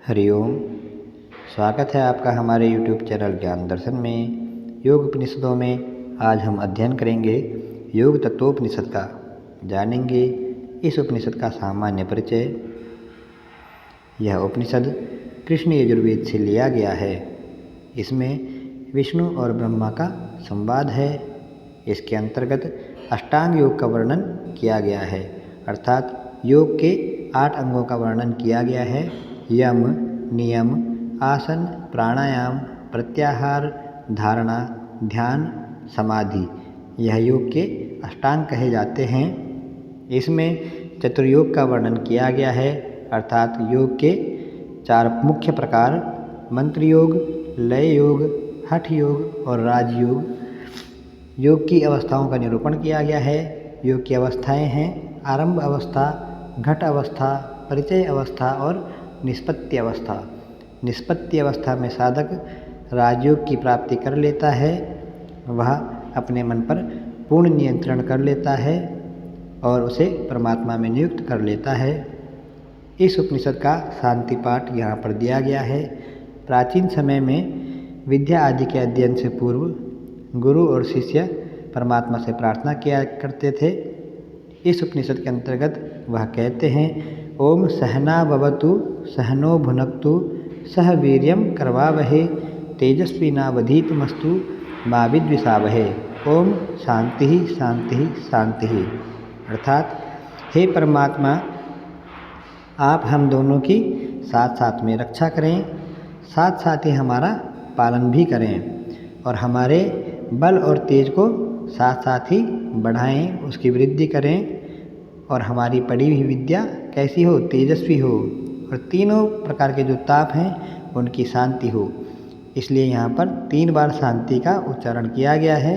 हरिओम। स्वागत है आपका हमारे YouTube चैनल ज्ञान दर्शन में। योग उपनिषदों में आज हम अध्ययन करेंगे योग तत्वोपनिषद का। जानेंगे इस उपनिषद का सामान्य परिचय। यह उपनिषद कृष्ण यजुर्वेद से लिया गया है। इसमें विष्णु और ब्रह्मा का संवाद है। इसके अंतर्गत अष्टांग योग का वर्णन किया गया है, अर्थात योग के 8 अंगों का वर्णन किया गया है। यम, नियम, आसन, प्राणायाम, प्रत्याहार, धारणा, ध्यान, समाधि, यह योग के अष्टांग कहे जाते हैं। इसमें चतुर्योग का वर्णन किया गया है, अर्थात योग के 4 मुख्य प्रकार मंत्र योग, लय योग, हठ योग और राजयोग। योग की अवस्थाओं का निरूपण किया गया है। योग की अवस्थाएं हैं आरंभ अवस्था, घट अवस्था, परिचय अवस्था और निष्पत्ति अवस्था। निष्पत्ति अवस्था में साधक राजयोग की प्राप्ति कर लेता है। वह अपने मन पर पूर्ण नियंत्रण कर लेता है और उसे परमात्मा में नियुक्त कर लेता है। इस उपनिषद का शांति पाठ यहाँ पर दिया गया है। प्राचीन समय में विद्या आदि के अध्ययन से पूर्व गुरु और शिष्य परमात्मा से प्रार्थना किया करते थे। इस उपनिषद के अंतर्गत वह कहते हैं, ओम सहना भवतु सहनो भुनक्तु सह वीर्यं करवावहे तेजस्विनावधीतमस्तु मा विद्विषावहे। ओम शांति शांति शांति। अर्थात हे परमात्मा, आप हम दोनों की साथ साथ में रक्षा करें, साथ साथ ही हमारा पालन भी करें और हमारे बल और तेज को साथ साथ ही बढ़ाएं, उसकी वृद्धि करें और हमारी पढ़ी हुई विद्या कैसी हो, तेजस्वी हो और तीनों प्रकार के जो ताप हैं उनकी शांति हो। इसलिए यहाँ पर 3 बार शांति का उच्चारण किया गया है।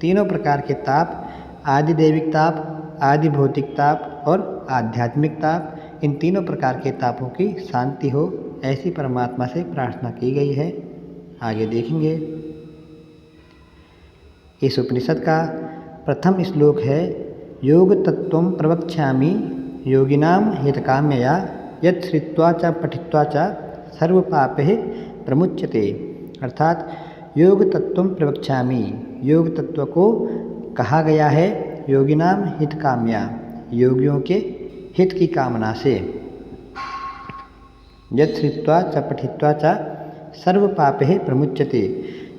तीनों प्रकार के ताप, आदि दैविक ताप, आदि भौतिक ताप और आध्यात्मिक ताप, इन तीनों प्रकार के तापों की शांति हो, ऐसी परमात्मा से प्रार्थना की गई है। आगे देखेंगे। इस उपनिषद का प्रथम श्लोक है, योग तत्वं प्रवक्ष्यामि योगिनां हितकाम्यया यत् श्रुत्वा च पठित्वा च सर्वपापैः प्रमुच्यते। अर्थात योग तत्वं प्रवक्ष्यामि, योग तत्व को कहा गया है योगिनां हितकाम्या, योगियों के हित की कामना से। यत् श्रुत्वा च पठित्वा च सर्वपापैः प्रमुच्यते,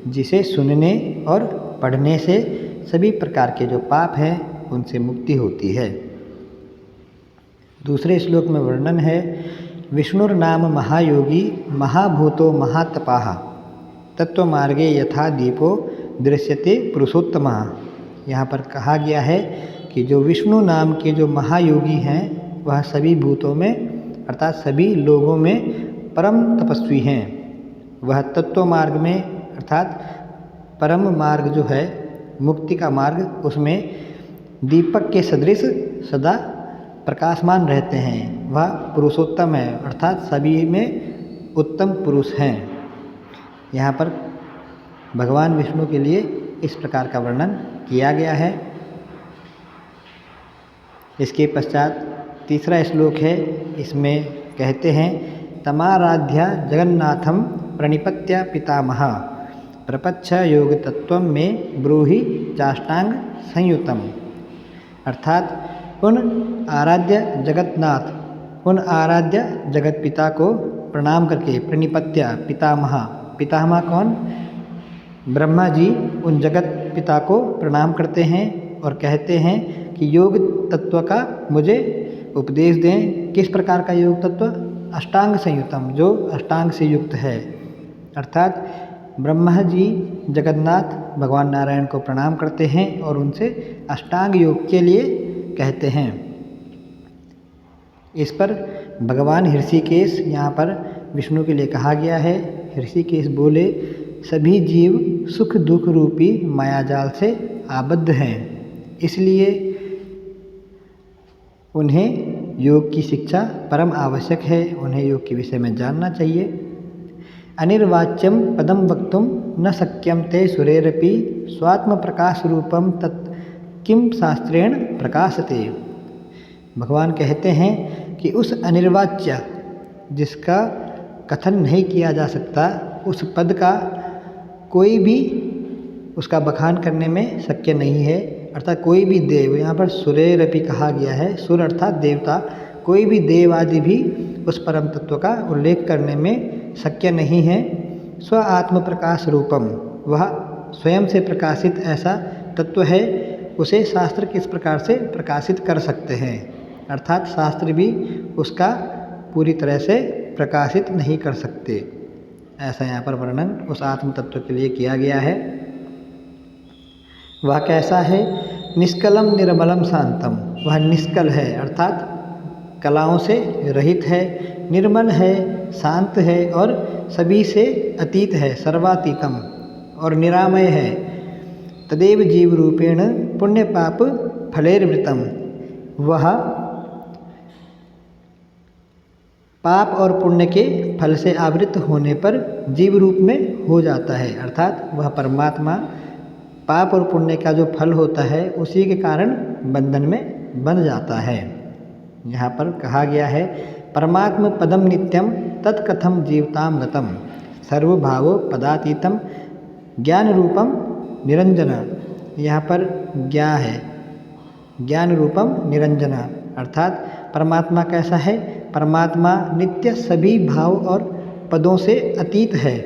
जिसे सुनने और पढ़ने से सभी प्रकार के जो पाप हैं उनसे मुक्ति होती है। दूसरे श्लोक में वर्णन है, विष्णुर्नाम महायोगी महाभूतो महातपाः तत्वमार्गे यथा दीपो दृश्यते पुरुषोत्तमः। यहाँ पर कहा गया है कि जो विष्णु नाम के जो महायोगी हैं वह सभी भूतों में अर्थात सभी लोगों में परम तपस्वी हैं। वह तत्व मार्ग में अर्थात परम मार्ग जो है मुक्ति का मार्ग, उसमें दीपक के सदृश सदा प्रकाशमान रहते हैं। वह पुरुषोत्तम है, अर्थात सभी में उत्तम पुरुष हैं। यहाँ पर भगवान विष्णु के लिए इस प्रकार का वर्णन किया गया है। इसके पश्चात तीसरा श्लोक है। इसमें कहते हैं, तमाराध्य जगन्नाथं प्रणिपत्य पितामह प्रपच्छ योग तत्वं में ब्रूहि चाष्टांग संयुतम। अर्थात उन आराध्य जगन्नाथ, उन आराध्य जगत पिता को प्रणाम करके, प्रणिपत्य पितामह, पितामह कौन, ब्रह्मा जी उन जगत पिता को प्रणाम करते हैं और कहते हैं कि योग तत्व का मुझे उपदेश दें। किस प्रकार का योग तत्व, अष्टांग संयुतम, जो अष्टांग से युक्त है। अर्थात ब्रह्मा जी जगन्नाथ भगवान नारायण को प्रणाम करते हैं और उनसे अष्टांग योग के लिए कहते हैं। इस पर भगवान ऋषिकेश यहाँ पर विष्णु के लिए कहा गया है। ऋषिकेश बोले, सभी जीव सुख दुख रूपी मायाजाल से आबद्ध हैं, इसलिए उन्हें योग की शिक्षा परम आवश्यक है। उन्हें योग के विषय में जानना चाहिए। अनिर्वाच्यम पदम वक्तुम न शक्यम ते सुरेरपि स्वात्म प्रकाश रूपम तत् किम शास्त्रेण प्रकाशते। भगवान कहते हैं कि उस अनिर्वाच्य जिसका कथन नहीं किया जा सकता, उस पद का कोई भी उसका बखान करने में शक्य नहीं है। अर्थात कोई भी देव, यहाँ पर सुरेरपि कहा गया है, सुर अर्थात देवता, कोई भी देव आदि भी उस परम तत्व का उल्लेख करने में शक्य नहीं है। स्व आत्म प्रकाश रूपम, वह स्वयं से प्रकाशित ऐसा तत्व है, उसे शास्त्र किस प्रकार से प्रकाशित कर सकते हैं। अर्थात शास्त्र भी उसका पूरी तरह से प्रकाशित नहीं कर सकते। ऐसा यहाँ पर वर्णन उस आत्म तत्व के लिए किया गया है। वह कैसा है? निष्कलम निर्मलम शांतम, वह निष्कल है अर्थात कलाओं से रहित है, निर्मल है, शांत है और सभी से अतीत है, सर्वातीतम और निरामय है। तदेव जीव रूपेण पुण्य पाप फलेर्वृतम, वह पाप और पुण्य के फल से आवृत होने पर जीव रूप में हो जाता है। अर्थात वह परमात्मा पाप और पुण्य का जो फल होता है उसी के कारण बंधन में बंध जाता है। यहाँ पर कहा गया है परमात्म पदम नित्यम तत्कथम जीवताम गतम सर्वभावो पदातीतम ज्ञान रूपम निरंजना। यहाँ पर ज्ञा है, ज्ञान रूपम निरंजना अर्थात परमात्मा कैसा है? परमात्मा नित्य सभी भाव और पदों से अतीत है।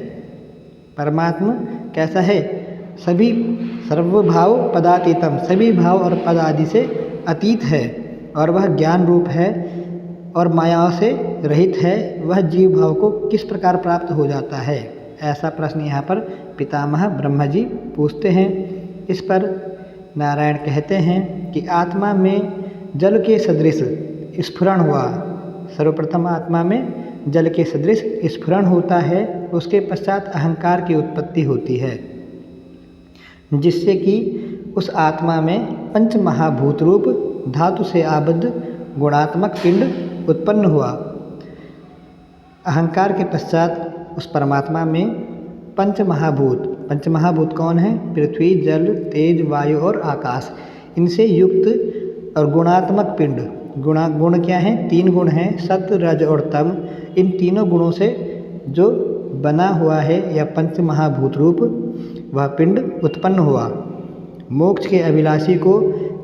परमात्मा कैसा है? सभी सर्वभाव पदातीतम, सभी भाव और पद आदि से अतीत है और वह ज्ञान रूप है और मायाओं से रहित है। वह जीव भाव को किस प्रकार प्राप्त हो जाता है? ऐसा प्रश्न यहाँ पर पितामह ब्रह्मा जी पूछते हैं। इस पर नारायण कहते हैं कि आत्मा में जल के सदृश स्फुरण हुआ। सर्वप्रथम आत्मा में जल के सदृश स्फुरण होता है, उसके पश्चात अहंकार की उत्पत्ति होती है, जिससे कि उस आत्मा में पंच महाभूत रूप धातु से आबद्ध गुणात्मक पिंड उत्पन्न हुआ। अहंकार के पश्चात उस परमात्मा में पंच महाभूत कौन है? पृथ्वी, जल, तेज, वायु और आकाश, इनसे युक्त और गुणात्मक पिंड। गुण क्या है? 3 गुण हैं, सत्व, रज और तम। इन तीनों गुणों से जो बना हुआ है या पंच महाभूत रूप वह पिंड उत्पन्न हुआ। मोक्ष के अभिलाषी को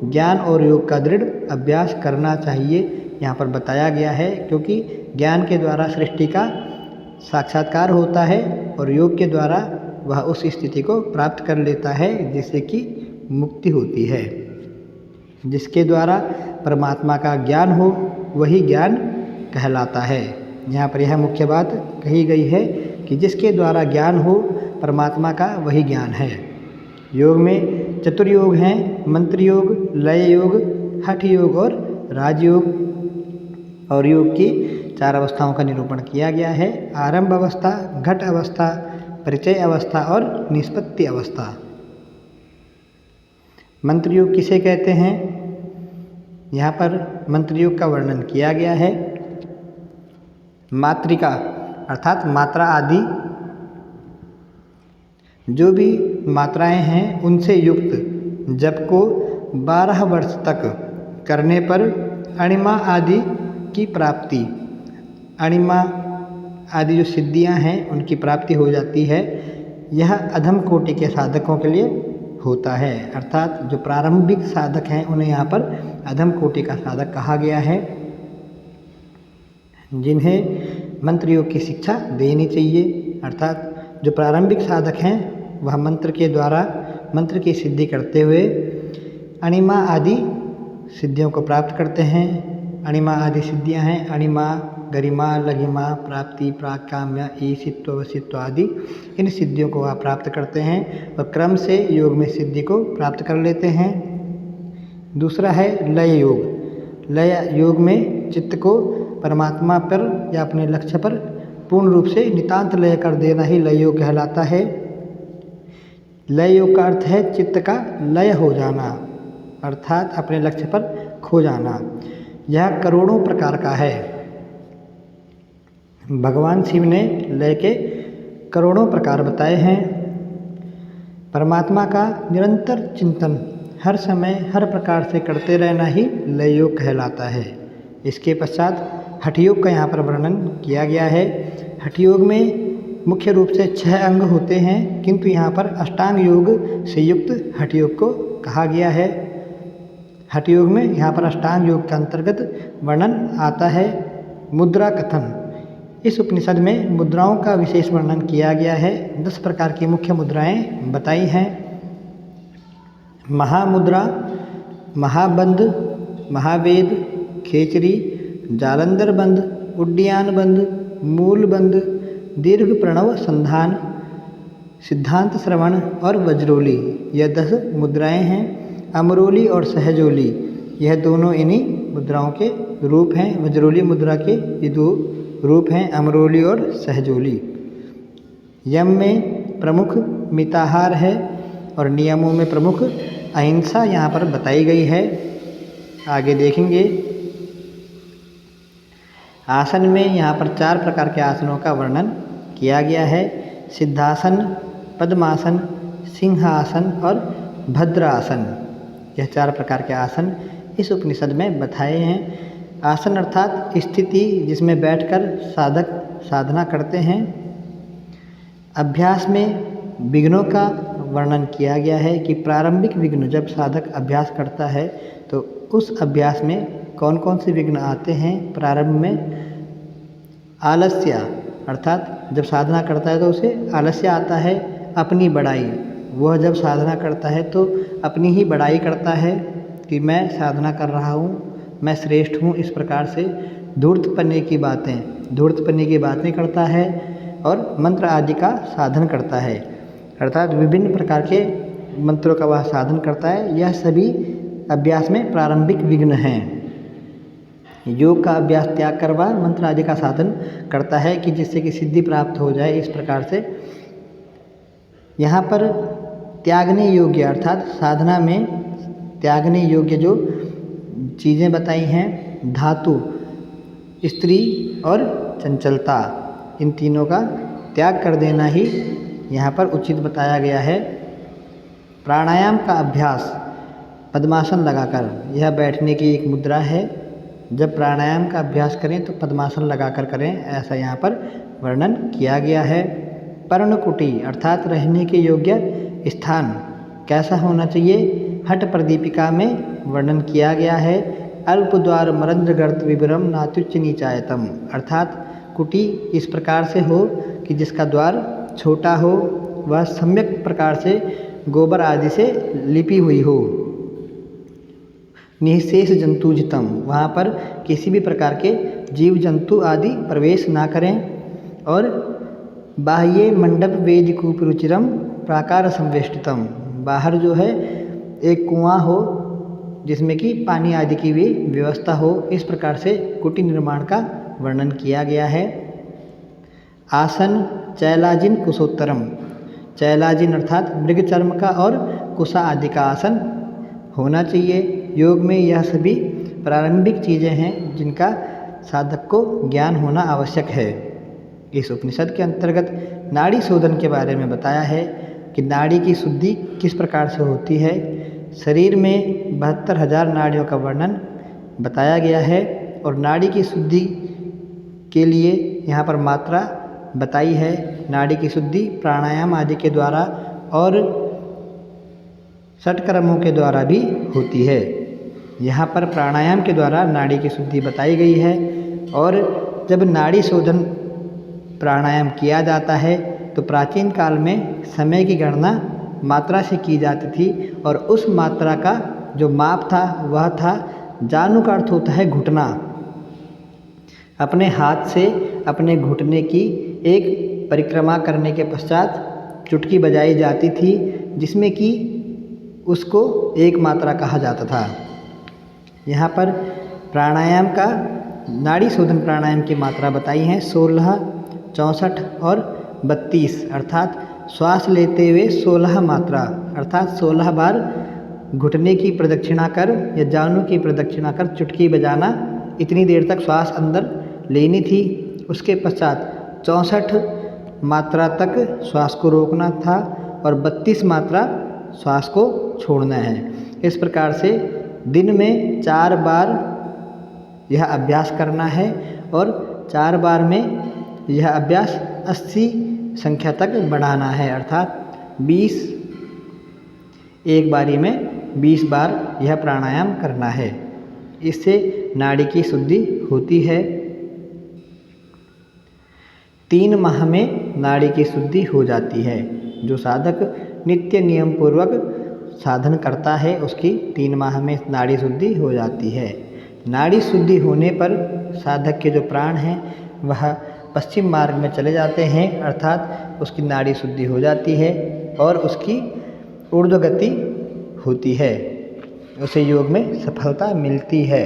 ज्ञान और योग का दृढ़ अभ्यास करना चाहिए, यहाँ पर बताया गया है, क्योंकि ज्ञान के द्वारा सृष्टि का साक्षात्कार होता है और योग के द्वारा वह उस स्थिति को प्राप्त कर लेता है जिससे कि मुक्ति होती है। जिसके द्वारा परमात्मा का ज्ञान हो वही ज्ञान कहलाता है। यहाँ पर यह मुख्य बात कही गई है कि जिसके द्वारा ज्ञान हो परमात्मा का वही ज्ञान है। योग में चतुर्योग हैं, मंत्र योग, लय योग, हठ योग और राजयोग। और योग की 4 अवस्थाओं का निरूपण किया गया है। आरंभ अवस्था, घट अवस्था, परिचय अवस्था और निष्पत्ति अवस्था। मंत्र योग किसे कहते हैं? यहाँ पर मंत्र योग का वर्णन किया गया है। मात्रिका अर्थात मात्रा आदि जो भी मात्राएं हैं उनसे युक्त जप को 12 वर्ष तक करने पर अणिमा आदि की प्राप्ति, अणिमा आदि जो सिद्धियां हैं उनकी प्राप्ति हो जाती है। यह अधम कोटि के साधकों के लिए होता है, अर्थात जो प्रारंभिक साधक हैं उन्हें यहाँ पर अधम कोटि का साधक कहा गया है, जिन्हें मंत्र योग की शिक्षा देनी चाहिए। अर्थात जो प्रारंभिक साधक हैं वह मंत्र के द्वारा मंत्र की सिद्धि करते हुए अणिमा आदि सिद्धियों को प्राप्त करते हैं। अणिमा आदि सिद्धियां हैं अणिमा, गरिमा, लघिमा, प्राप्ति, प्राकाम्य, ईशित्व, वशित्व आदि। इन सिद्धियों को आप प्राप्त करते हैं और क्रम से योग में सिद्धि को प्राप्त कर लेते हैं। दूसरा है लय योग। लय योग में चित्त को परमात्मा पर या अपने लक्ष्य पर पूर्ण रूप से नितांत लय कर देना ही लय योग कहलाता है। लय योग का अर्थ है चित्त का लय हो जाना, अर्थात अपने लक्ष्य पर खो जाना। यह करोड़ों प्रकार का है। भगवान शिव ने लय के करोड़ों प्रकार बताए हैं। परमात्मा का निरंतर चिंतन हर समय हर प्रकार से करते रहना ही लय योग कहलाता है। इसके पश्चात हठ योग का यहाँ पर वर्णन किया गया है। हठ योग में मुख्य रूप से 6 अंग होते हैं, किंतु यहाँ पर अष्टांग योग से युक्त हठ योग को कहा गया है। हठ योग में यहाँ पर अष्टांग योग के अंतर्गत वर्णन आता है। मुद्रा कथन, इस उपनिषद में मुद्राओं का विशेष वर्णन किया गया है। 10 प्रकार की मुख्य मुद्राएं बताई हैं। महामुद्रा, महाबंध, महावेद, खेचरी, जालंधर बंध, उड्डयन बंध, मूल बंध, दीर्घ प्रणव संधान, सिद्धांत श्रवण और वज्रोली, यह 10 मुद्राएं हैं। अमरोली और सहजोली, यह दोनों इन्हीं मुद्राओं के रूप हैं। वज्रोली मुद्रा के ये 2 रूप हैं, अमरोली और सहजोली। यम में प्रमुख मिताहार है और नियमों में प्रमुख अहिंसा यहाँ पर बताई गई है। आगे देखेंगे। आसन में यहाँ पर 4 प्रकार के आसनों का वर्णन किया गया है। सिद्धासन, पद्मासन, सिंहासन और भद्रासन, यह 4 प्रकार के आसन इस उपनिषद में बताए हैं। आसन अर्थात स्थिति जिसमें बैठकर साधक साधना करते हैं। अभ्यास में विघ्नों का वर्णन किया गया है कि प्रारंभिक विघ्न जब साधक अभ्यास करता है तो उस अभ्यास में कौन कौन से विघ्न आते हैं। प्रारंभ में आलस्य, अर्थात जब साधना करता है तो उसे आलस्य आता है। अपनी बड़ाई, वह जब साधना करता है तो अपनी ही बड़ाई करता है कि मैं साधना कर रहा हूँ, मैं श्रेष्ठ हूँ। इस प्रकार से धूर्तपने की बातें करता है और मंत्र आदि का साधन करता है, अर्थात विभिन्न प्रकार के मंत्रों का वह साधन करता है। यह सभी अभ्यास में प्रारंभिक विघ्न हैं। योग का अभ्यास त्याग कर वह मंत्र आदि का साधन करता है कि जिससे कि सिद्धि प्राप्त हो जाए। इस प्रकार से यहाँ पर त्यागने योग्य, अर्थात साधना में त्यागने योग्य जो चीज़ें बताई हैं, धातु, स्त्री और चंचलता, इन तीनों का त्याग कर देना ही यहाँ पर उचित बताया गया है। प्राणायाम का अभ्यास पद्मासन लगाकर, यह बैठने की एक मुद्रा है। जब प्राणायाम का अभ्यास करें तो पद्मासन लगाकर करें, ऐसा यहाँ पर वर्णन किया गया है। पर्णकुटी अर्थात रहने के योग्य स्थान कैसा होना चाहिए, हठ प्रदीपिका में वर्णन किया गया है। अल्पद्वार मरंद्र गर्त विवरम नात्युच्च नीचायतम, अर्थात कुटी इस प्रकार से हो कि जिसका द्वार छोटा हो, वह सम्यक प्रकार से गोबर आदि से लिपी हुई हो। निःशेष जंतुजितम, वहाँ पर किसी भी प्रकार के जीव जंतु आदि प्रवेश ना करें। और बाह्ये मंडप वेदिकूप रुचिरम प्राकार संवेष्टितम, बाहर जो है एक कुआं हो जिसमें कि पानी आदि की भी व्यवस्था हो। इस प्रकार से कुटी निर्माण का वर्णन किया गया है। आसन चैलाजिन कुशोत्तरम, चैलाजिन अर्थात मृग चर्म का और कुशा आदि का आसन होना चाहिए। योग में यह सभी प्रारंभिक चीज़ें हैं जिनका साधक को ज्ञान होना आवश्यक है। इस उपनिषद के अंतर्गत नाड़ी शोधन के बारे में बताया है कि नाड़ी की शुद्धि किस प्रकार से होती है। शरीर में 72,000 नाड़ियों का वर्णन बताया गया है और नाड़ी की शुद्धि के लिए यहाँ पर मात्रा बताई है। नाड़ी की शुद्धि प्राणायाम आदि के द्वारा और षटकर्मों के द्वारा भी होती है। यहाँ पर प्राणायाम के द्वारा नाड़ी की शुद्धि बताई गई है। और जब नाड़ी शोधन प्राणायाम किया जाता है तो प्राचीन काल में समय की गणना मात्रा से की जाती थी और उस मात्रा का जो माप था वह था जानु का अर्थ होता है घुटना। अपने हाथ से अपने घुटने की एक परिक्रमा करने के पश्चात चुटकी बजाई जाती थी जिसमें कि उसको एक मात्रा कहा जाता था। यहाँ पर प्राणायाम का नाड़ी शोधन प्राणायाम की मात्रा बताई हैं 16, 64 और 32, अर्थात श्वास लेते हुए 16 मात्रा, अर्थात 16 बार घुटने की प्रदक्षिणा कर या जानु की प्रदक्षिणा कर चुटकी बजाना, इतनी देर तक श्वास अंदर लेनी थी। उसके पश्चात 64 मात्रा तक श्वास को रोकना था और 32 मात्रा श्वास को छोड़ना है। इस प्रकार से दिन में 4 बार यह अभ्यास करना है और 4 बार में यह अभ्यास 80 संख्या तक बढ़ाना है, अर्थात 20 एक बारी में 20 बार यह प्राणायाम करना है। इससे नाड़ी की शुद्धि होती है। 3 माह में नाड़ी की शुद्धि हो जाती है। जो साधक नित्य नियम पूर्वक साधन करता है उसकी 3 माह में नाड़ी शुद्धि हो जाती है। नाड़ी शुद्धि होने पर साधक के जो प्राण हैं वह पश्चिम मार्ग में चले जाते हैं, अर्थात उसकी नाड़ी शुद्धि हो जाती है और उसकी ऊर्ध्व गति होती है, उसे योग में सफलता मिलती है।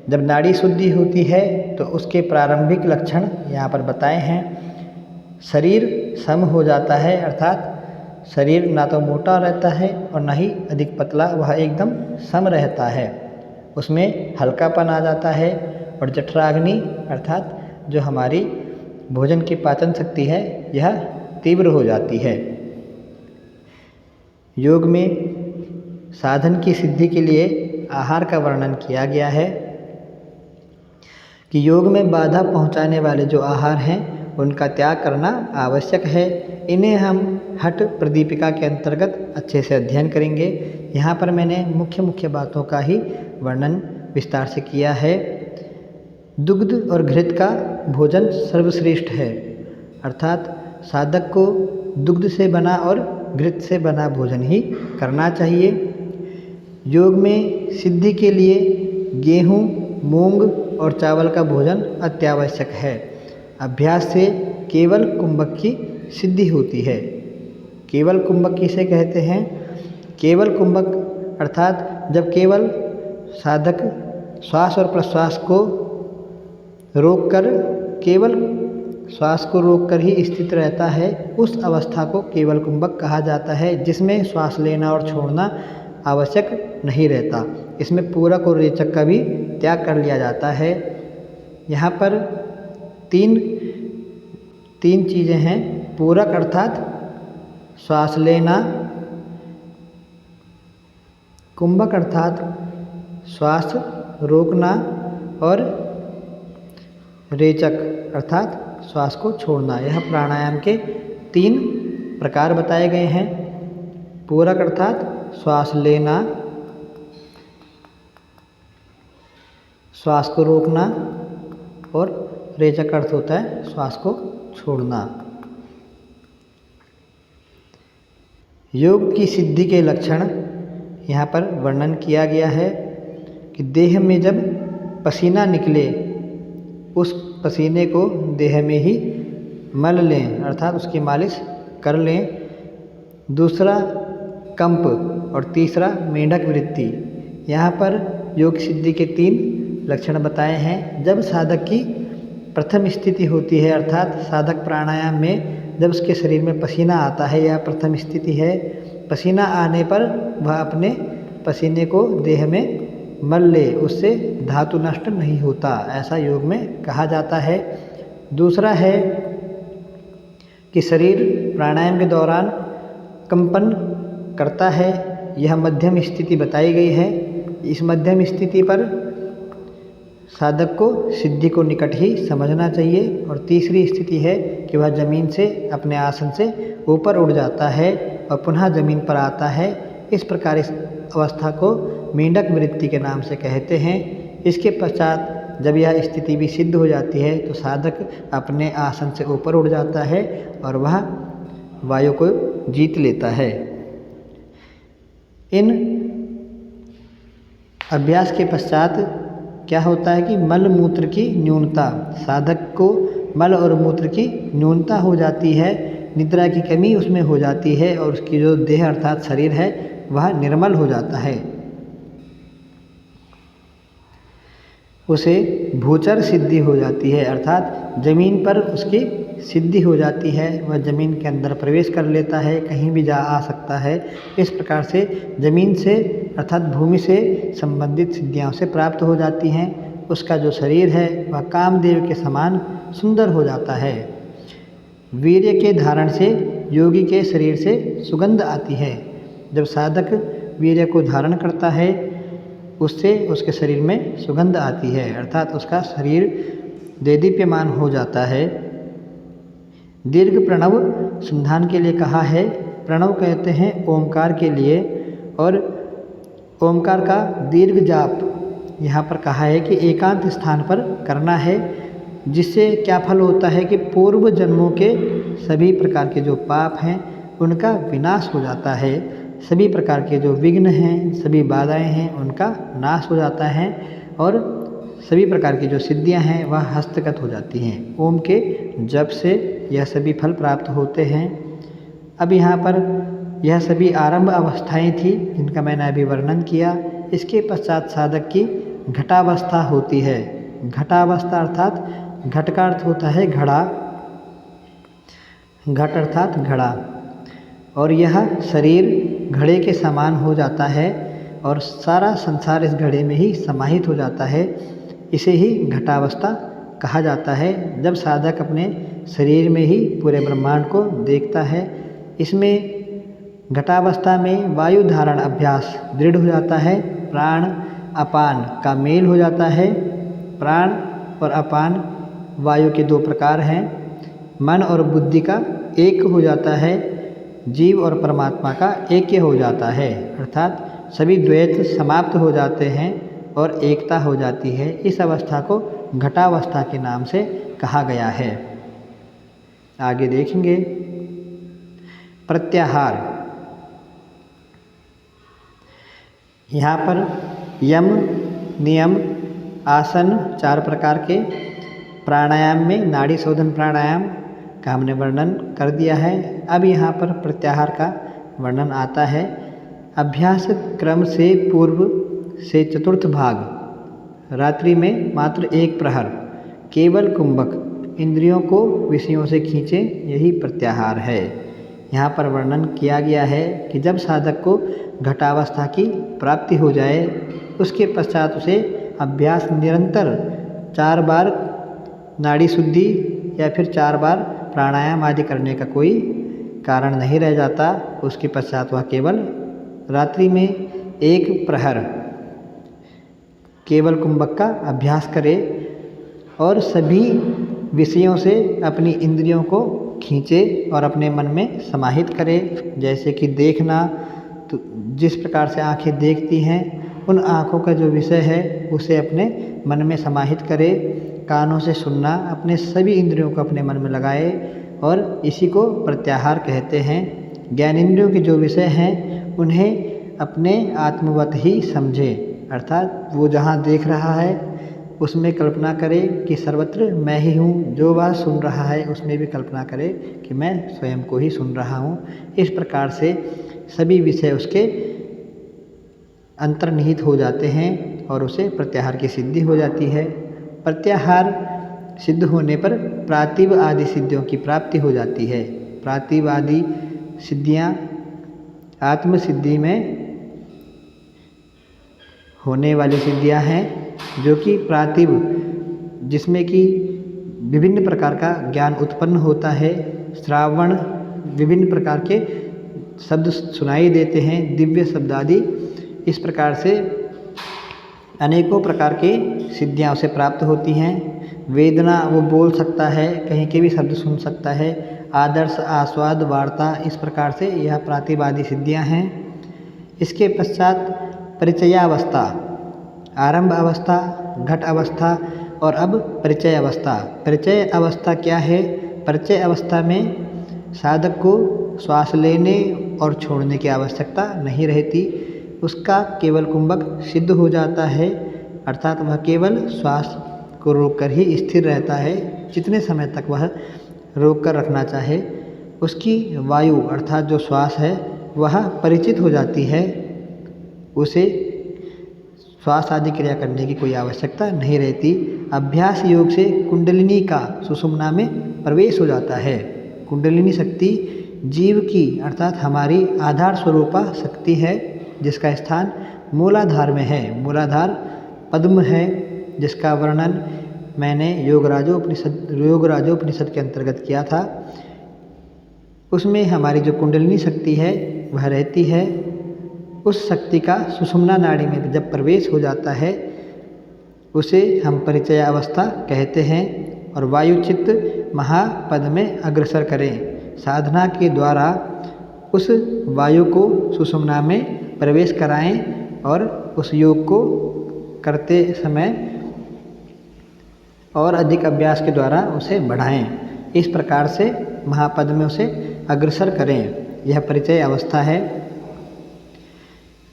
जब नाड़ी शुद्धि होती है तो उसके प्रारंभिक लक्षण यहाँ पर बताए हैं। शरीर सम हो जाता है, अर्थात शरीर ना तो मोटा रहता है और ना ही अधिक पतला, वह एकदम सम रहता है। उसमें हल्कापन आ जाता है और जठराग्नि अर्थात जो हमारी भोजन की पाचन शक्ति है यह तीव्र हो जाती है। योग में साधन की सिद्धि के लिए आहार का वर्णन किया गया है कि योग में बाधा पहुंचाने वाले जो आहार हैं उनका त्याग करना आवश्यक है। इन्हें हम हठ प्रदीपिका के अंतर्गत अच्छे से अध्ययन करेंगे। यहाँ पर मैंने मुख्य मुख्य बातों का ही वर्णन विस्तार से किया है। दुग्ध और घृत का भोजन सर्वश्रेष्ठ है, अर्थात साधक को दुग्ध से बना और घृत से बना भोजन ही करना चाहिए। योग में सिद्धि के लिए गेहूँ, मूंग और चावल का भोजन अत्यावश्यक है। अभ्यास से केवल कुंभक की सिद्धि होती है। केवल कुंभक किसे कहते हैं? केवल कुंभक अर्थात जब केवल साधक श्वास और प्रश्वास को रोककर केवल श्वास को रोककर ही स्थित रहता है, उस अवस्था को केवल कुंभक कहा जाता है, जिसमें श्वास लेना और छोड़ना आवश्यक नहीं रहता। इसमें पूरक और रेचक का भी त्याग कर लिया जाता है। यहाँ पर तीन चीज़ें हैं। पूरक अर्थात श्वास लेना, कुंभक अर्थात श्वास रोकना और रेचक अर्थात श्वास को छोड़ना। यह प्राणायाम के 3 प्रकार बताए गए हैं। पूरक अर्थात श्वास लेना, श्वास को रोकना और रेचक अर्थ होता है श्वास को छोड़ना। योग की सिद्धि के लक्षण यहाँ पर वर्णन किया गया है कि देह में जब पसीना निकले उस पसीने को देह में ही मल लें, अर्थात उसकी मालिश कर लें। दूसरा कंप और तीसरा मेंढक वृत्ति। यहाँ पर योग सिद्धि के 3 लक्षण बताए हैं। जब साधक की प्रथम स्थिति होती है, अर्थात साधक प्राणायाम में जब उसके शरीर में पसीना आता है, यह प्रथम स्थिति है। पसीना आने पर वह अपने पसीने को देह में मल ले, उससे धातु नष्ट नहीं होता, ऐसा योग में कहा जाता है। दूसरा है कि शरीर प्राणायाम के दौरान कंपन करता है, यह मध्यम स्थिति बताई गई है। इस मध्यम स्थिति पर साधक को सिद्धि को निकट ही समझना चाहिए। और तीसरी स्थिति है कि वह जमीन से अपने आसन से ऊपर उड़ जाता है और पुनः जमीन पर आता है। इस प्रकार इस अवस्था को मेंढक वृत्ति के नाम से कहते हैं। इसके पश्चात जब यह स्थिति भी सिद्ध हो जाती है तो साधक अपने आसन से ऊपर उड़ जाता है और वह वायु को जीत लेता है। इन अभ्यास के पश्चात क्या होता है कि मल मूत्र की न्यूनता, साधक को मल और मूत्र की न्यूनता हो जाती है, निद्रा की कमी उसमें हो जाती है और उसकी जो देह अर्थात शरीर है वह निर्मल हो जाता है। उसे भूचर सिद्धि हो जाती है, अर्थात जमीन पर उसकी सिद्धि हो जाती है। वह जमीन के अंदर प्रवेश कर लेता है, कहीं भी जा आ सकता है। इस प्रकार से जमीन से अर्थात भूमि से संबंधित सिद्धियां उसे प्राप्त हो जाती हैं। उसका जो शरीर है वह कामदेव के समान सुंदर हो जाता है। वीर्य के धारण से योगी के शरीर से सुगंध आती है। जब साधक वीर्य को धारण करता है उससे उसके शरीर में सुगंध आती है, अर्थात उसका शरीर देदीप्यमान हो जाता है। दीर्घ प्रणव संधान के लिए कहा है। प्रणव कहते हैं ओमकार के लिए, और ओमकार का दीर्घ जाप यहाँ पर कहा है कि एकांत स्थान पर करना है, जिससे क्या फल होता है कि पूर्व जन्मों के सभी प्रकार के जो पाप हैं उनका विनाश हो जाता है, सभी प्रकार के जो विघ्न हैं, सभी बाधाएं हैं, उनका नाश हो जाता है, और सभी प्रकार की जो सिद्धियां हैं वह हस्तगत हो जाती हैं। ओम के जप से यह सभी फल प्राप्त होते हैं। अब यहाँ पर यह सभी आरंभ अवस्थाएं थी जिनका मैंने अभी वर्णन किया। इसके पश्चात साधक की घटावस्था होती है। घटावस्था अर्थात घट का अर्थ होता है घड़ा, घट अर्थात घड़ा, और यह शरीर घड़े के समान हो जाता है और सारा संसार इस घड़े में ही समाहित हो जाता है। इसे ही घटावस्था कहा जाता है। जब साधक अपने शरीर में ही पूरे ब्रह्मांड को देखता है, इसमें घटावस्था में वायु धारण अभ्यास दृढ़ हो जाता है। प्राण अपान का मेल हो जाता है। प्राण और अपान वायु के दो प्रकार हैं। मन और बुद्धि का एक हो जाता है। जीव और परमात्मा का ऐक्य हो जाता है, अर्थात सभी द्वैत समाप्त हो जाते हैं और एकता हो जाती है। इस अवस्था को घटावस्था के नाम से कहा गया है। आगे देखेंगे प्रत्याहार। यहाँ पर यम, नियम, आसन 4 प्रकार के। प्राणायाम में नाड़ी शोधन प्राणायाम का हमने वर्णन कर दिया है। अब यहाँ पर प्रत्याहार का वर्णन आता है। अभ्यास क्रम से पूर्व से चतुर्थ भाग, रात्रि में मात्र 1 प्रहर, केवल कुंभक इंद्रियों को विषयों से खींचे, यही प्रत्याहार है। यहाँ पर वर्णन किया गया है कि जब साधक को घटावस्था की प्राप्ति हो जाए, उसके पश्चात उसे अभ्यास निरंतर 4 बार नाड़ी शुद्धि या फिर 4 बार प्राणायाम आदि करने का कोई कारण नहीं रह जाता। उसके पश्चात वह केवल रात्रि में 1 प्रहर केवल कुंभक का अभ्यास करे और सभी विषयों से अपनी इंद्रियों को खींचे और अपने मन में समाहित करे। जैसे कि देखना, तो जिस प्रकार से आँखें देखती हैं, उन आँखों का जो विषय है उसे अपने मन में समाहित करे। कानों से सुनना, अपने सभी इंद्रियों को अपने मन में लगाए, और इसी को प्रत्याहार कहते हैं। ज्ञानेंद्रियों के जो विषय हैं उन्हें अपने आत्मवत ही समझे, अर्थात वो जहाँ देख रहा है उसमें कल्पना करे कि सर्वत्र मैं ही हूँ। जो वह सुन रहा है उसमें भी कल्पना करे कि मैं स्वयं को ही सुन रहा हूँ। इस प्रकार से सभी विषय उसके अंतर्निहित हो जाते हैं और उसे प्रत्याहार की सिद्धि हो जाती है। प्रत्याहार सिद्ध होने पर प्रातिभ आदि सिद्धियों की प्राप्ति हो जाती है। प्रातिभ आदि सिद्धियाँ आत्मसिद्धि में होने वाली सिद्धियाँ हैं, जो कि प्रातिभ, जिसमें कि विभिन्न प्रकार का ज्ञान उत्पन्न होता है। श्रावण, विभिन्न प्रकार के शब्द सुनाई देते हैं, दिव्य शब्द आदि। इस प्रकार से अनेकों प्रकार की सिद्धियाँ उसे प्राप्त होती हैं। वेदना, वो बोल सकता है, कहीं के भी शब्द सुन सकता है। आदर्श, आस्वाद, वार्ता, इस प्रकार से यह प्रातिभादी सिद्धियाँ हैं। इसके पश्चात परिचयावस्था, आरंभ अवस्था, घट अवस्था और अब परिचय अवस्था। परिचय अवस्था क्या है? परिचय अवस्था में साधक को श्वास लेने और छोड़ने की आवश्यकता नहीं रहती। उसका केवल कुंभक सिद्ध हो जाता है, अर्थात वह केवल श्वास को रोककर ही स्थिर रहता है। जितने समय तक वह रोक कर रखना चाहे, उसकी वायु अर्थात जो श्वास है वह परिचित हो जाती है। उसे श्वास आदि क्रिया करने की कोई आवश्यकता नहीं रहती। अभ्यास योग से कुंडलिनी का सुषुम्ना में प्रवेश हो जाता है। कुंडलिनी शक्ति जीव की अर्थात हमारी आधार स्वरूपा शक्ति है, जिसका स्थान मूलाधार में है। मूलाधार पद्म है, जिसका वर्णन मैंने योगराजोपनिषद के अंतर्गत किया था। उसमें हमारी जो कुंडलिनी शक्ति है वह रहती है। उस शक्ति का सुषुम्ना नाड़ी में जब प्रवेश हो जाता है, उसे हम परिचय अवस्था कहते हैं। और वायु चित्त महापद में अग्रसर करें। साधना के द्वारा उस वायु को सुषुम्ना में प्रवेश कराएं और उस योग को करते समय और अधिक अभ्यास के द्वारा उसे बढ़ाएं। इस प्रकार से महापद में उसे अग्रसर करें। यह परिचय अवस्था है।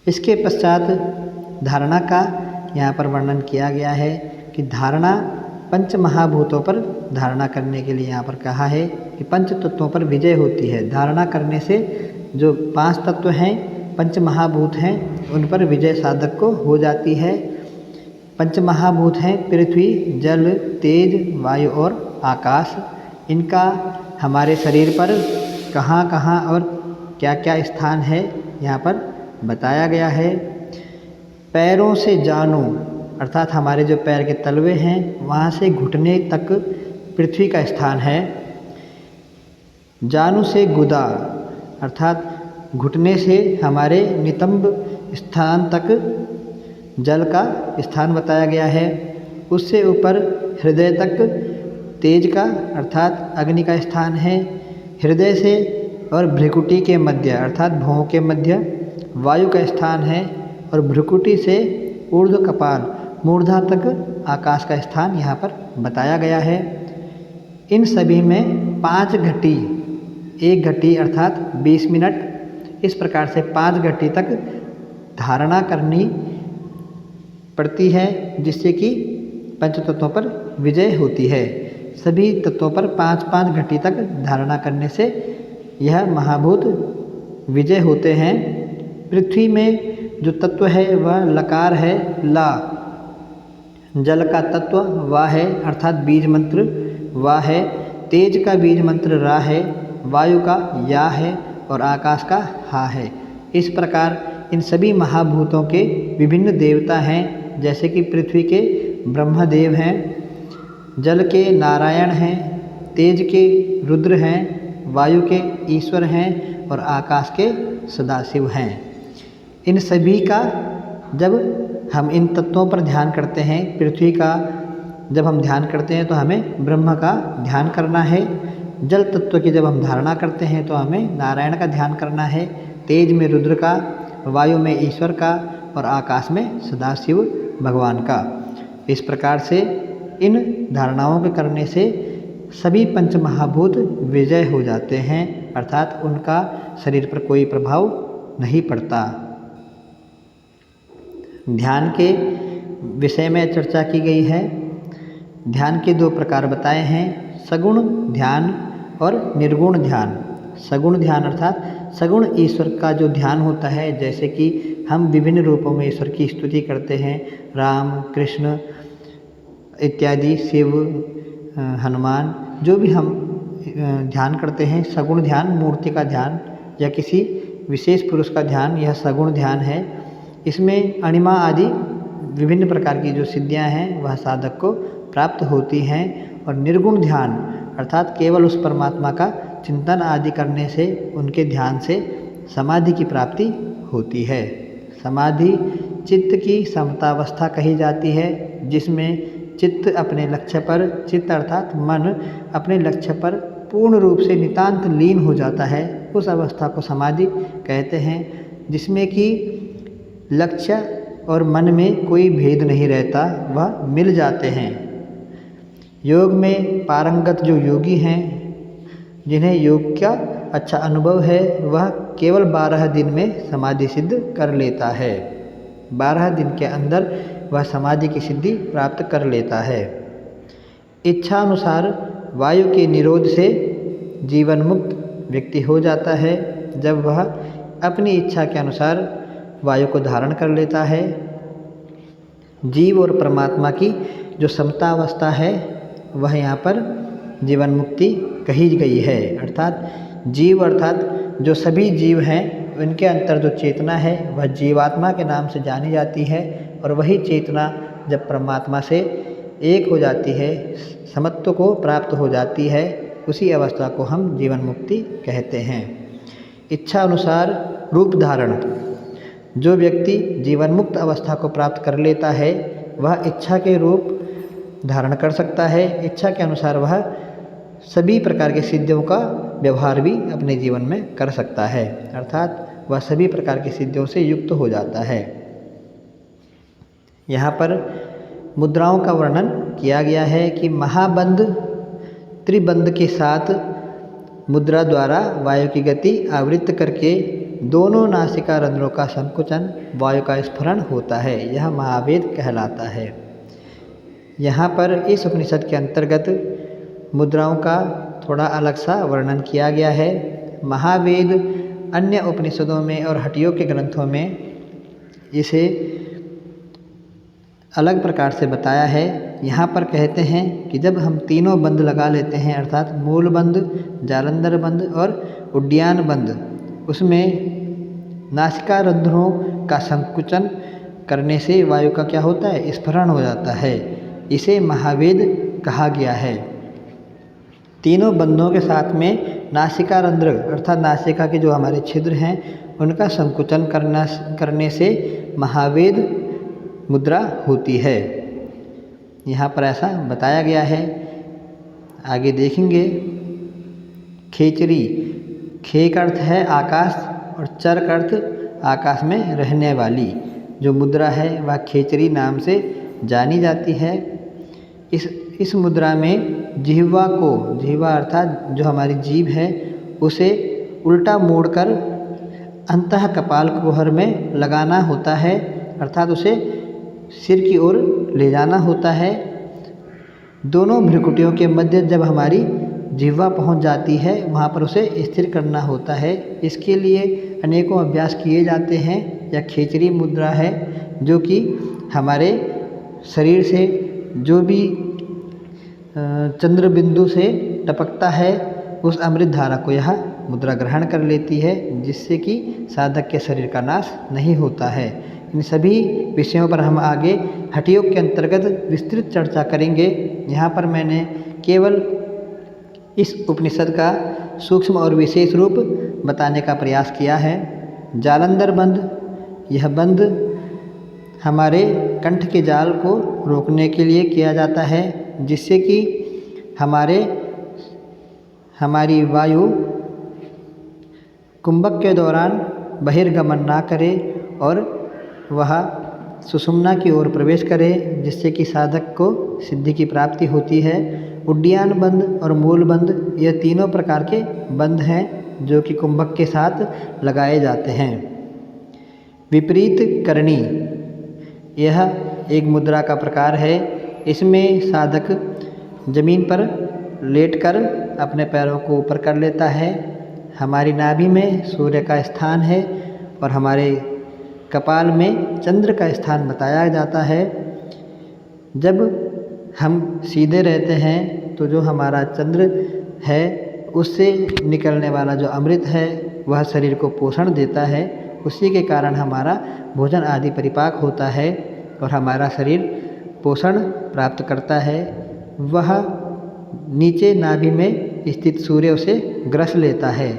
इसके पश्चात धारणा का यहाँ पर वर्णन किया गया है कि धारणा पंच महाभूतों पर धारणा करने के लिए यहाँ पर कहा है कि पंच तत्वों पर विजय होती है। धारणा करने से जो 5 तत्व हैं, पंच महाभूत हैं, उन पर विजय साधक को हो जाती है। पंच महाभूत हैं पृथ्वी, जल, तेज, वायु और आकाश। इनका हमारे शरीर पर कहाँ कहाँ और क्या क्या स्थान है यहाँ पर बताया गया है। पैरों से जानो अर्थात हमारे जो पैर के तलवे हैं वहाँ से घुटने तक पृथ्वी का स्थान है। जानू से गुदा अर्थात घुटने से हमारे नितंब स्थान तक जल का स्थान बताया गया है। उससे ऊपर हृदय तक तेज का अर्थात अग्नि का स्थान है। हृदय से और भ्रिकुटी के मध्य अर्थात भौं के मध्य वायु का स्थान है और भ्रिकुटी से ऊर्ध्व कपाल मूर्धा तक आकाश का स्थान यहाँ पर बताया गया है। इन सभी में 5 घटी, 1 घटी अर्थात 20 मिनट, इस प्रकार से 5 घटी तक धारणा करनी पड़ती है, जिससे कि पंच तत्वों पर विजय होती है। सभी तत्वों पर 5-5 घटी तक धारणा करने से यह महाभूत विजय होते हैं। पृथ्वी में जो तत्व है वह लकार है, ला। जल का तत्व वा है अर्थात बीज मंत्र वा है। तेज का बीज मंत्र रा है। वायु का या है और आकाश का हा है। इस प्रकार इन सभी महाभूतों के विभिन्न देवता हैं, जैसे कि पृथ्वी के ब्रह्मदेव हैं, जल के नारायण हैं, तेज के रुद्र हैं, वायु के ईश्वर हैं और आकाश के सदाशिव हैं। इन सभी का जब हम इन तत्वों पर ध्यान करते हैं, पृथ्वी का जब हम ध्यान करते हैं तो हमें ब्रह्म का ध्यान करना है। जल तत्व की जब हम धारणा करते हैं तो हमें नारायण का ध्यान करना है। तेज में रुद्र का, वायु में ईश्वर का और आकाश में सदाशिव भगवान का। इस प्रकार से इन धारणाओं के करने से सभी पंच महाभूत विजय हो जाते हैं, अर्थात उनका शरीर पर कोई प्रभाव नहीं पड़ता। ध्यान के विषय में चर्चा की गई है। ध्यान के 2 प्रकार बताए हैं, सगुण ध्यान और निर्गुण ध्यान। सगुण ध्यान अर्थात सगुण ईश्वर का जो ध्यान होता है, जैसे कि हम विभिन्न रूपों में ईश्वर की स्तुति करते हैं, राम, कृष्ण इत्यादि, शिव, हनुमान, जो भी हम ध्यान करते हैं। सगुण ध्यान मूर्ति का ध्यान या किसी विशेष पुरुष का ध्यान, यह सगुण ध्यान है। इसमें अणिमा आदि विभिन्न प्रकार की जो सिद्धियां हैं वह साधक को प्राप्त होती हैं। और निर्गुण ध्यान अर्थात केवल उस परमात्मा का चिंतन आदि करने से, उनके ध्यान से समाधि की प्राप्ति होती है। समाधि चित्त की समतावस्था कही जाती है, जिसमें चित्त अपने लक्ष्य पर, चित्त अर्थात मन अपने लक्ष्य पर पूर्ण रूप से नितांत लीन हो जाता है। उस अवस्था को समाधि कहते हैं, जिसमें कि लक्ष्य और मन में कोई भेद नहीं रहता, वह मिल जाते हैं। योग में पारंगत जो योगी हैं, जिन्हें योग का अच्छा अनुभव है, वह केवल 12 दिन में समाधि सिद्ध कर लेता है। 12 दिन के अंदर वह समाधि की सिद्धि प्राप्त कर लेता है। इच्छा अनुसार वायु के निरोध से जीवन मुक्त व्यक्ति हो जाता है, जब वह अपनी इच्छा के अनुसार वायु को धारण कर लेता है। जीव और परमात्मा की जो समतावस्था है वह यहाँ पर जीवन मुक्ति कही गई है। अर्थात जीव अर्थात जो सभी जीव हैं, उनके अंतर जो चेतना है वह जीवात्मा के नाम से जानी जाती है। और वही चेतना जब परमात्मा से एक हो जाती है, समत्व को प्राप्त हो जाती है, उसी अवस्था को हम जीवन मुक्ति कहते हैं। इच्छा अनुसार रूप धारण, जो व्यक्ति जीवन मुक्त अवस्था को प्राप्त कर लेता है वह इच्छा के रूप धारण कर सकता है। इच्छा के अनुसार वह सभी प्रकार की सिद्धियों का व्यवहार भी अपने जीवन में कर सकता है, अर्थात वह सभी प्रकार की सिद्धियों से युक्त हो जाता है। यहाँ पर मुद्राओं का वर्णन किया गया है कि महाबंध त्रिबंध के साथ मुद्रा द्वारा वायु की गति आवृत्त करके दोनों नासिका रंध्रों का संकुचन, वायु का स्फुरण होता है। यह महावेद कहलाता है। यहाँ पर इस उपनिषद के अंतर्गत मुद्राओं का थोड़ा अलग सा वर्णन किया गया है। महावेद अन्य उपनिषदों में और हठयोग के ग्रंथों में इसे अलग प्रकार से बताया है। यहाँ पर कहते हैं कि जब हम तीनों बंध लगा लेते हैं, अर्थात मूल बंध, जालंधर बंध और उड्डयन बंध, उसमें नासिका रंध्रों का संकुचन करने से वायु का क्या होता है, स्फुरण हो जाता है। इसे महावेद कहा गया है। तीनों बंधों के साथ में नासिका रंध्र अर्थात नासिका के जो हमारे छिद्र हैं उनका संकुचन करने से महावेद मुद्रा होती है। यहाँ पर ऐसा बताया गया है। आगे देखेंगे खेचरी। खे का अर्थ है आकाश और चर का अर्थ आकाश में रहने वाली जो मुद्रा है वह खेचरी नाम से जानी जाती है। इस मुद्रा में जिह्वा को, जिह्वा अर्थात जो हमारी जीभ है, उसे उल्टा मोड़कर अंतः कपाल कुहर में लगाना होता है, अर्थात उसे सिर की ओर ले जाना होता है। दोनों भ्रुकुटियों के मध्य जब हमारी जिह्वा पहुंच जाती है वहां पर उसे स्थिर करना होता है। इसके लिए अनेकों अभ्यास किए जाते हैं। यह खेचरी मुद्रा है जो कि हमारे शरीर से जो भी चंद्र बिंदु से टपकता है उस अमृत धारा को यह मुद्रा ग्रहण कर लेती है, जिससे कि साधक के शरीर का नाश नहीं होता है। इन सभी विषयों पर हम आगे हठयोग के अंतर्गत विस्तृत चर्चा करेंगे। यहाँ पर मैंने केवल इस उपनिषद का सूक्ष्म और विशेष रूप बताने का प्रयास किया है। जालंधर बंध, यह बंध हमारे कंठ के जाल को रोकने के लिए किया जाता है, जिससे कि हमारी वायु कुंभक के दौरान बहिर्गमन ना करे और वह सुषुम्ना की ओर प्रवेश करे, जिससे कि साधक को सिद्धि की प्राप्ति होती है। उड्डयन बंध और मूल बंध यह तीनों प्रकार के बंध हैं जो कि कुंभक के साथ लगाए जाते हैं। विपरीत करणी, यह एक मुद्रा का प्रकार है। इसमें साधक जमीन पर लेटकर अपने पैरों को ऊपर कर लेता है। हमारी नाभि में सूर्य का स्थान है और हमारे कपाल में चंद्र का स्थान बताया जाता है। जब हम सीधे रहते हैं तो जो हमारा चंद्र है उससे निकलने वाला जो अमृत है वह शरीर को पोषण देता है। उसी के कारण हमारा भोजन आदि परिपाक होता है और हमारा शरीर पोषण प्राप्त करता है। वह नीचे नाभि में स्थित सूर्य उसे ग्रस लेता है।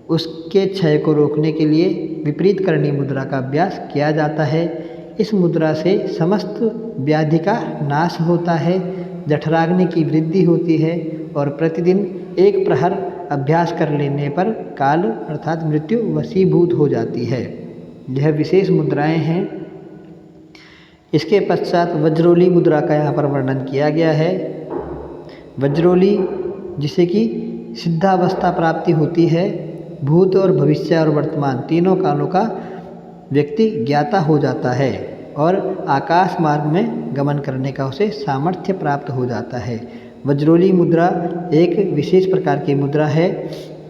उसके क्षय को रोकने के लिए विपरीत करणी मुद्रा का अभ्यास किया जाता है। इस मुद्रा से समस्त व्याधि का नाश होता है, जठराग्नि की वृद्धि होती है और प्रतिदिन एक प्रहर अभ्यास कर लेने पर काल अर्थात मृत्यु वशीभूत हो जाती है। यह विशेष मुद्राएं हैं। इसके पश्चात वज्रोली मुद्रा का यहाँ पर वर्णन किया गया है। वज्रोली जिसे कि सिद्धावस्था प्राप्ति होती है, भूत और भविष्य और वर्तमान तीनों कालों का व्यक्ति ज्ञाता हो जाता है और आकाश मार्ग में गमन करने का उसे सामर्थ्य प्राप्त हो जाता है। वज्रोली मुद्रा एक विशेष प्रकार की मुद्रा है।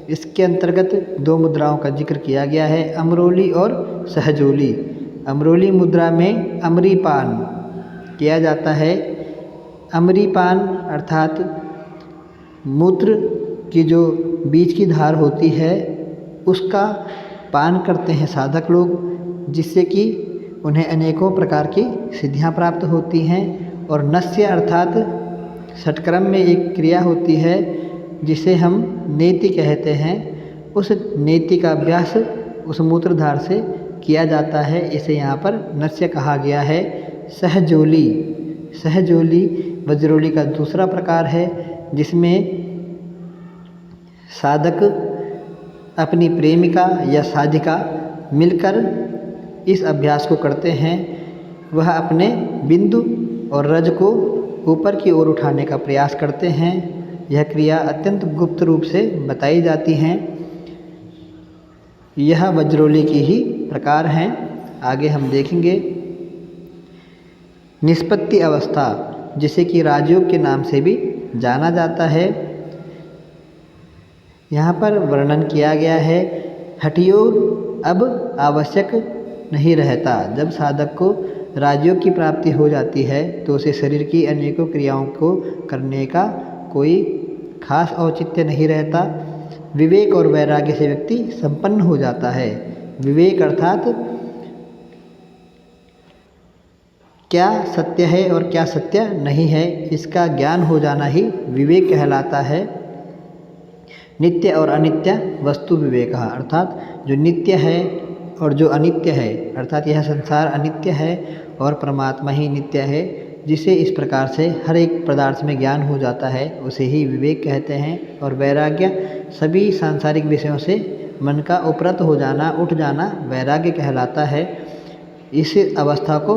इसके अंतर्गत दो मुद्राओं का जिक्र किया गया है, अमरोली और सहजोली। अमरोली मुद्रा में अमरीपान किया जाता है। अमरीपान अर्थात मूत्र की जो बीज की धार होती है उसका पान करते हैं साधक लोग, जिससे कि उन्हें अनेकों प्रकार की सिद्धियां प्राप्त होती हैं। और नस्य अर्थात षटक्रम में एक क्रिया होती है जिसे हम नेति कहते हैं। उस नेति का अभ्यास उस मूत्रधार से किया जाता है। इसे यहाँ पर नस्य कहा गया है। सहजोली, सहजोली वज्रोली का दूसरा प्रकार है, जिसमें साधक अपनी प्रेमिका या साधिका मिलकर इस अभ्यास को करते हैं। वह अपने बिंदु और रज को ऊपर की ओर उठाने का प्रयास करते हैं। यह क्रिया अत्यंत गुप्त रूप से बताई जाती हैं। यह वज्रोली की ही प्रकार हैं। आगे हम देखेंगे निष्पत्ति अवस्था, जिसे कि राजयोग के नाम से भी जाना जाता है। यहाँ पर वर्णन किया गया है हठयोग अब आवश्यक नहीं रहता। जब साधक को राजयोग की प्राप्ति हो जाती है तो उसे शरीर की अनेकों क्रियाओं को करने का कोई खास औचित्य नहीं रहता। विवेक और वैराग्य से व्यक्ति संपन्न हो जाता है। विवेक अर्थात क्या सत्य है और क्या सत्य नहीं है, इसका ज्ञान हो जाना ही विवेक कहलाता है। नित्य और अनित्य वस्तु विवेक, अर्थात जो नित्य है और जो अनित्य है, अर्थात यह संसार अनित्य है और परमात्मा ही नित्य है। जिसे इस प्रकार से हर एक पदार्थ में ज्ञान हो जाता है उसे ही विवेक कहते हैं। और वैराग्य सभी सांसारिक विषयों से मन का उपरत हो जाना, उठ जाना वैराग्य कहलाता है। इस अवस्था को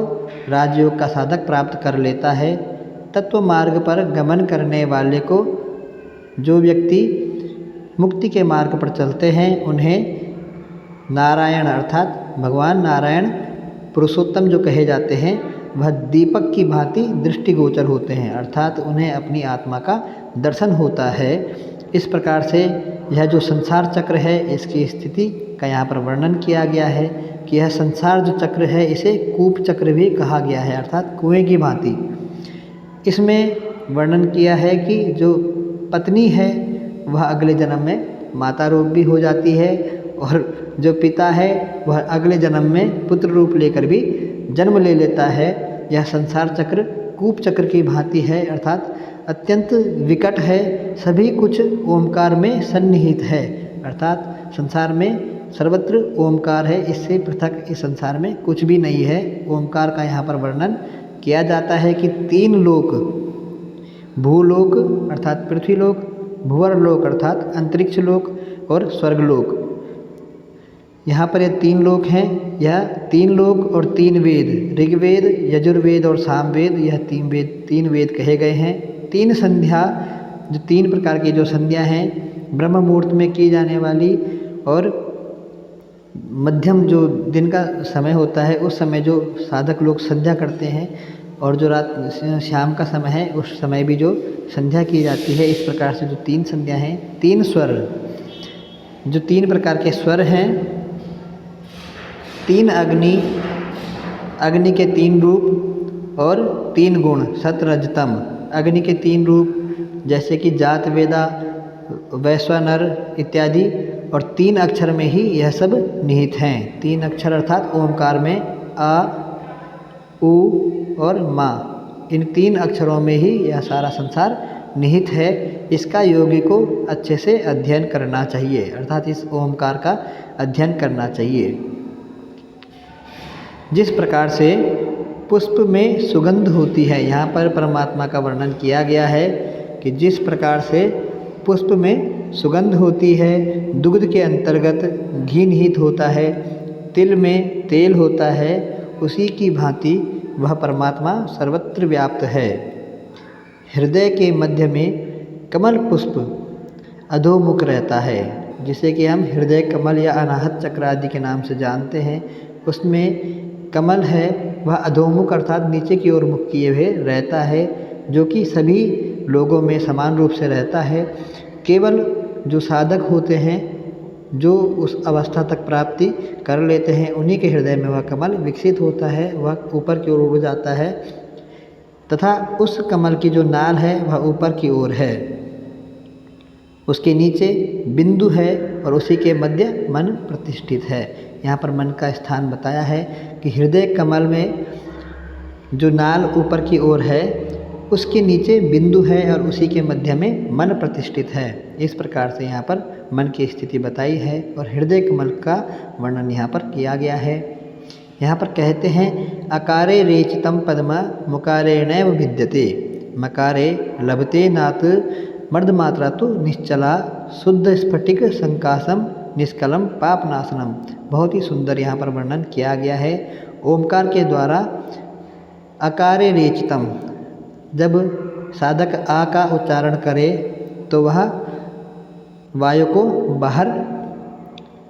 राजयोग का साधक प्राप्त कर लेता है। तत्व मार्ग पर गमन करने वाले को, जो व्यक्ति मुक्ति के मार्ग पर चलते हैं, उन्हें नारायण अर्थात भगवान नारायण पुरुषोत्तम जो कहे जाते हैं, वह दीपक की भांति दृष्टिगोचर होते हैं, अर्थात उन्हें अपनी आत्मा का दर्शन होता है। इस प्रकार से यह जो संसार चक्र है इसकी स्थिति का यहाँ पर वर्णन किया गया है कि यह संसार जो चक्र है इसे कूप चक्र भी कहा गया है, अर्थात कुएं की भांति। इसमें वर्णन किया है कि जो पत्नी है वह अगले जन्म में माता रूप भी हो जाती है और जो पिता है वह अगले जन्म में पुत्र रूप लेकर भी जन्म ले लेता है। यह संसार चक्र कूप चक्र की भांति है, अर्थात अत्यंत विकट है। सभी कुछ ओमकार में सन्निहित है, अर्थात संसार में सर्वत्र ओमकार है। इससे पृथक इस संसार में कुछ भी नहीं है। ओमकार का यहाँ पर वर्णन किया जाता है कि तीन लोक, भूलोक अर्थात पृथ्वीलोक, भुवरलोक अर्थात अंतरिक्ष लोक और स्वर्गलोक, यहाँ पर ये तीन लोक हैं। यह तीन लोक और तीन वेद, ऋग्वेद, यजुर्वेद और सामवेद, यह तीन वेद कहे गए हैं। तीन संध्या, जो तीन प्रकार की जो संध्या हैं, ब्रह्म मुहूर्त में की जाने वाली और मध्यम जो दिन का समय होता है उस समय जो साधक लोग संध्या करते हैं, और जो रात शाम का समय है उस समय भी जो संध्या की जाती है। इस प्रकार से जो तीन संध्या हैं, तीन स्वर, जो तीन प्रकार के स्वर हैं, तीन अग्नि, अग्नि के तीन रूप और तीन गुण सत रज तम। अग्नि के तीन रूप जैसे कि जात वेदा, वैश्वानर इत्यादि, और तीन अक्षर में ही यह सब निहित हैं। तीन अक्षर अर्थात ओमकार में आ, उ और मा, इन तीन अक्षरों में ही यह सारा संसार निहित है। इसका योगी को अच्छे से अध्ययन करना चाहिए, अर्थात इस ओमकार का अध्ययन करना चाहिए। जिस प्रकार से पुष्प में सुगंध होती है, यहाँ पर परमात्मा का वर्णन किया गया है कि जिस प्रकार से पुष्प में सुगंध होती है, दुग्ध के अंतर्गत घी निहित होता है, तिल में तेल होता है, उसी की भांति वह परमात्मा सर्वत्र व्याप्त है। हृदय के मध्य में कमल पुष्प अधोमुख रहता है, जिसे कि हम हृदय कमल या अनाहत चक्र आदि के नाम से जानते हैं। उसमें कमल है वह अधोमुख अर्थात नीचे की ओर मुख किए हुए रहता है, जो कि सभी लोगों में समान रूप से रहता है। केवल जो साधक होते हैं, जो उस अवस्था तक प्राप्ति कर लेते हैं, उन्हीं के हृदय में वह कमल विकसित होता है, वह ऊपर की ओर उड़ जाता है, तथा उस कमल की जो नाल है वह ऊपर की ओर है। उसके नीचे बिंदु है और उसी के मध्य मन प्रतिष्ठित है। यहाँ पर मन का स्थान बताया है कि हृदय कमल में जो नाल ऊपर की ओर है उसके नीचे बिंदु है और उसी के मध्य में मन प्रतिष्ठित है। इस प्रकार से यहाँ पर मन की स्थिति बताई है और हृदय कमल का वर्णन यहाँ पर किया गया है। यहाँ पर कहते हैं अकारे रेचितम पद्म मुकारे नैव भिद्यते, मकारे लभते नाथ मर्द मात्रा तो निश्चला शुद्ध स्फटिक संकासम निष्कलम पाप नाशनम। बहुत ही सुंदर यहाँ पर वर्णन किया गया है। ओमकार के द्वारा अकारे रेचितम, जब साधक आ का उच्चारण करे तो वह वायु को बाहर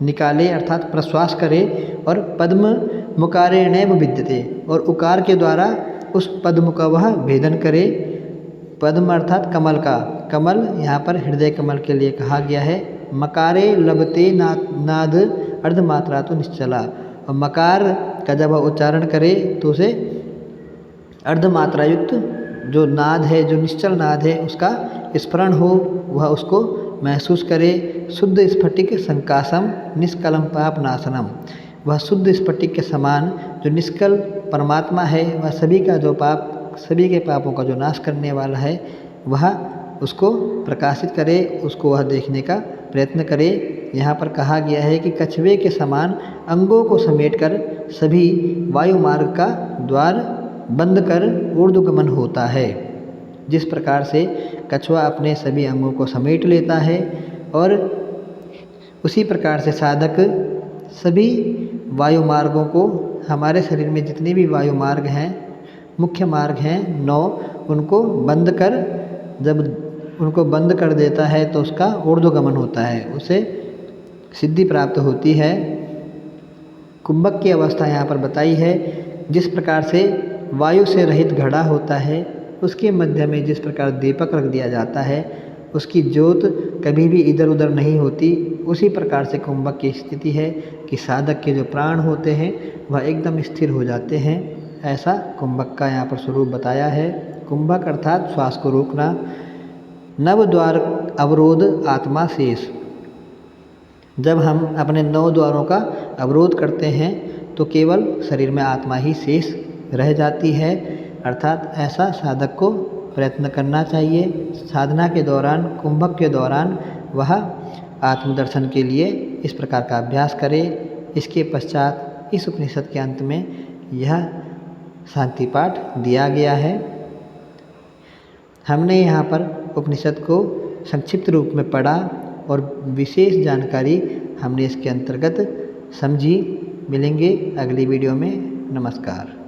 निकाले अर्थात प्रश्वास करे, और पद्म मुकारेणैव विद्यते, और उकार के द्वारा उस पद्म का वह भेदन करे। पद्म अर्थात कमल का, कमल यहाँ पर हृदय कमल के लिए कहा गया है। मकारे लबते नाद अर्धमात्रा तो निश्चला, और मकार का जब वह उच्चारण करे तो उसे अर्धमात्रा युक्त जो नाद है, जो निश्चल नाद है, उसका स्मरण हो, वह उसको महसूस करे। शुद्ध स्फटिक संकासम निष्कलम पाप नाशनम, वह शुद्ध स्फटिक के समान जो निष्कल परमात्मा है, वह सभी का जो पाप, सभी के पापों का जो नाश करने वाला है, वह उसको प्रकाशित करे, उसको वह देखने का प्रयत्न करे। यहाँ पर कहा गया है कि कछुए के समान अंगों को समेटकर सभी वायु मार्ग का द्वार बंद कर ऊर्ध्वगमन होता है। जिस प्रकार से कछुआ अपने सभी अंगों को समेट लेता है, और उसी प्रकार से साधक सभी वायु मार्गों को, हमारे शरीर में जितने भी वायु मार्ग हैं, मुख्य मार्ग हैं 9, उनको बंद कर, जब उनको बंद कर देता है तो उसका ऊर्ध्वगमन होता है, उसे सिद्धि प्राप्त होती है। कुंभक की अवस्था यहाँ पर बताई है। जिस प्रकार से वायु से रहित घड़ा होता है, उसके मध्य में जिस प्रकार दीपक रख दिया जाता है, उसकी ज्योत कभी भी इधर उधर नहीं होती, उसी प्रकार से कुंभक की स्थिति है कि साधक के जो प्राण होते हैं वह एकदम स्थिर हो जाते हैं। ऐसा कुंभक का यहाँ पर स्वरूप बताया है। कुंभक अर्थात श्वास को रोकना। नव द्वार अवरोध आत्मा शेष, जब हम अपने 9 द्वारों का अवरोध करते हैं तो केवल शरीर में आत्मा ही शेष रह जाती है। अर्थात ऐसा साधक को प्रयत्न करना चाहिए। साधना के दौरान, कुंभक के दौरान वह आत्मदर्शन के लिए इस प्रकार का अभ्यास करे। इसके पश्चात इस उपनिषद के अंत में यह शांति पाठ दिया गया है। हमने यहाँ पर उपनिषद को संक्षिप्त रूप में पढ़ा और विशेष जानकारी हमने इसके अंतर्गत समझी। मिलेंगे अगली वीडियो में। नमस्कार।